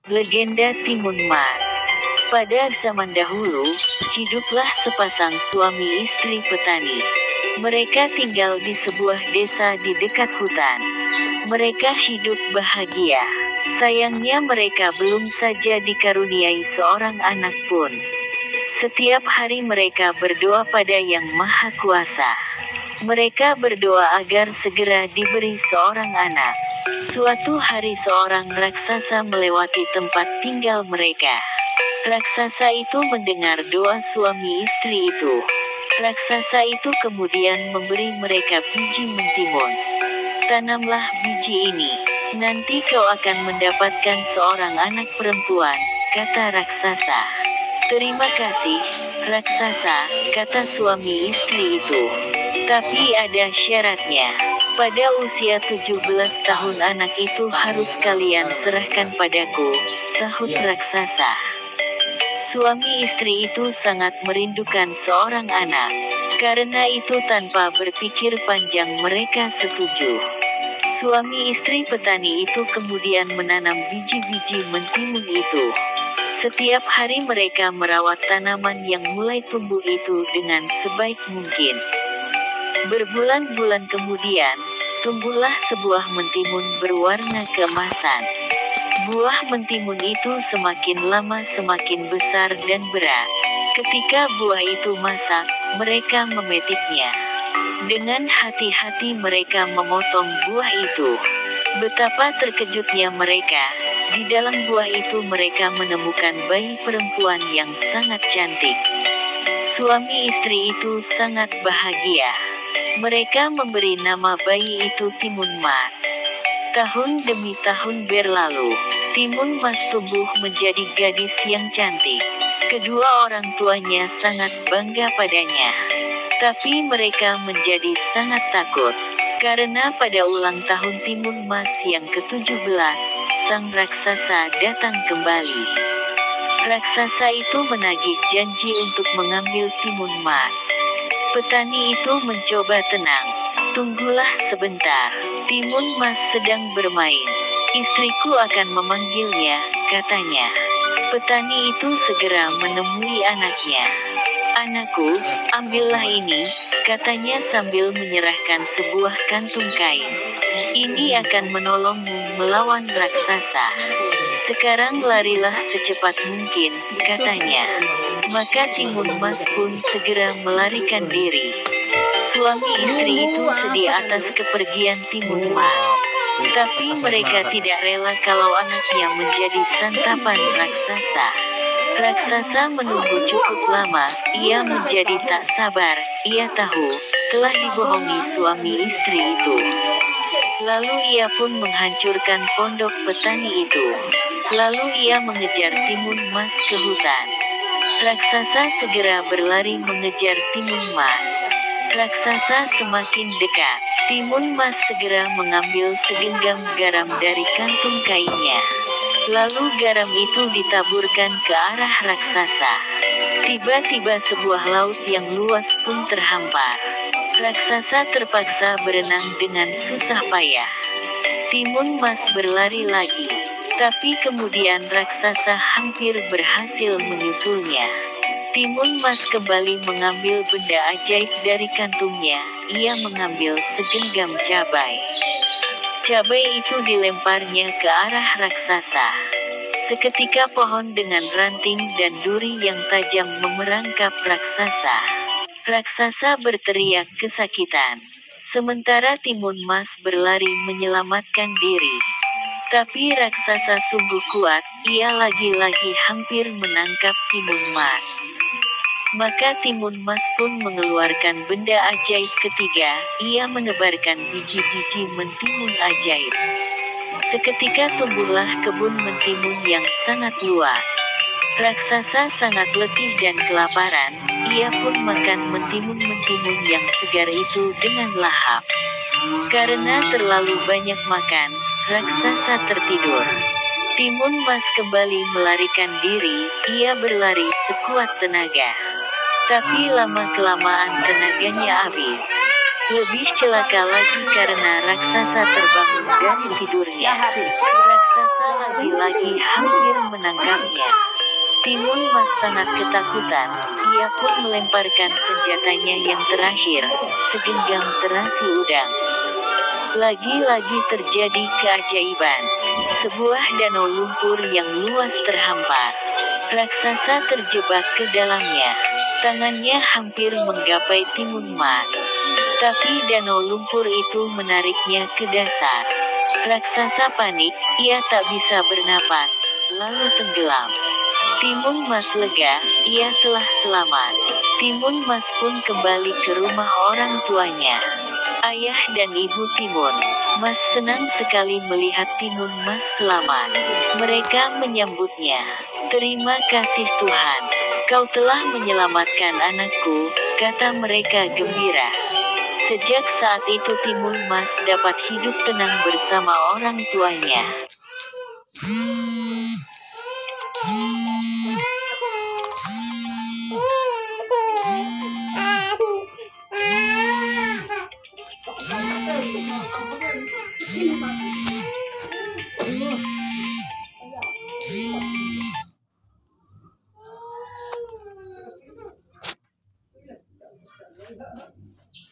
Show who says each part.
Speaker 1: Legenda Timun Mas. Pada zaman dahulu, hiduplah sepasang suami istri petani. Mereka tinggal di sebuah desa di dekat hutan. Mereka hidup bahagia. Sayangnya mereka belum saja dikaruniai seorang anak pun. Setiap hari mereka berdoa pada Yang Maha Kuasa. Mereka berdoa agar segera diberi seorang anak. Suatu hari seorang raksasa melewati tempat tinggal mereka. Raksasa itu mendengar doa suami istri itu. Raksasa itu kemudian memberi mereka biji mentimun. Tanamlah biji ini. Nanti kau akan mendapatkan seorang anak perempuan, kata raksasa. Terima kasih, raksasa, kata suami istri itu. Tapi ada syaratnya. Pada usia 17 tahun anak itu harus kalian serahkan padaku, sahut raksasa. Suami istri itu sangat merindukan seorang anak. Karena itu tanpa berpikir panjang mereka setuju. Suami istri petani itu kemudian menanam biji-biji mentimun itu. Setiap hari mereka merawat tanaman yang mulai tumbuh itu dengan sebaik mungkin. Berbulan-bulan kemudian, tumbuhlah sebuah mentimun berwarna keemasan. Buah mentimun itu semakin lama semakin besar dan berat. Ketika buah itu masak, mereka memetiknya. Dengan hati-hati mereka memotong buah itu. Betapa terkejutnya mereka. Di dalam buah itu mereka menemukan bayi perempuan yang sangat cantik. Suami istri itu sangat bahagia. Mereka memberi nama bayi itu Timun Mas. Tahun demi tahun berlalu, Timun Mas tumbuh menjadi gadis yang cantik. Kedua orang tuanya sangat bangga padanya. Tapi mereka menjadi sangat takut. Karena pada ulang tahun Timun Mas yang ke-17, sang raksasa datang kembali. Raksasa itu menagih janji untuk mengambil Timun Mas. Petani itu mencoba tenang. Tunggulah sebentar, Timun Mas sedang bermain. Istriku akan memanggilnya, katanya. Petani itu segera menemui anaknya. Anakku, ambillah ini, katanya sambil menyerahkan sebuah kantung kain. Ini akan menolongmu melawan raksasa. Sekarang larilah secepat mungkin, katanya. Maka Timun Mas pun segera melarikan diri. Suami istri itu sedih atas kepergian Timun Mas. Tapi mereka tidak rela kalau anaknya menjadi santapan raksasa. Raksasa menunggu cukup lama, ia menjadi tak sabar, ia tahu, telah dibohongi suami istri itu. Lalu ia pun menghancurkan pondok petani itu. Lalu ia mengejar Timun Mas ke hutan. Raksasa segera berlari mengejar Timun Mas. Raksasa semakin dekat. Timun Mas segera mengambil segenggam garam dari kantung kainnya. Lalu garam itu ditaburkan ke arah raksasa. Tiba-tiba sebuah laut yang luas pun terhampar. Raksasa terpaksa berenang dengan susah payah. Timun Mas berlari lagi. Tapi kemudian raksasa hampir berhasil menyusulnya. Timun Mas kembali mengambil benda ajaib dari kantungnya. Ia mengambil segenggam cabai. Cabai itu dilemparnya ke arah raksasa. Seketika pohon dengan ranting dan duri yang tajam memerangkap raksasa. Raksasa berteriak kesakitan. Sementara Timun Mas berlari menyelamatkan diri. Tapi raksasa sungguh kuat, ia lagi-lagi hampir menangkap Timun Mas. Maka Timun Mas pun mengeluarkan benda ajaib ketiga, ia menebarkan biji-biji mentimun ajaib. Seketika tumbuhlah kebun mentimun yang sangat luas. Raksasa sangat letih dan kelaparan, ia pun makan mentimun-mentimun yang segar itu dengan lahap. Karena terlalu banyak makan, raksasa tertidur. Timun Mas kembali melarikan diri, ia berlari sekuat tenaga. Tapi lama-kelamaan tenaganya habis. Lebih celaka lagi karena raksasa terbangun dari tidurnya. Raksasa Raksasa lagi-lagi hampir menangkapnya. Timun Mas sangat ketakutan. Ia pun melemparkan senjatanya yang terakhir, segenggam terasi udang. Lagi-lagi terjadi keajaiban. Sebuah danau lumpur yang luas terhampar. Raksasa terjebak ke dalamnya. Tangannya hampir menggapai timun Mas. Tapi danau lumpur itu menariknya ke dasar. Raksasa panik, ia tak bisa bernapas, lalu tenggelam. Timun Mas lega, ia telah selamat. Timun Mas pun kembali ke rumah orang tuanya. Ayah dan ibu Timun Mas senang sekali melihat Timun Mas selamat. Mereka menyambutnya. "Terima kasih Tuhan, kau telah menyelamatkan anakku," kata mereka gembira. Sejak saat itu Timun Mas dapat hidup tenang bersama orang tuanya.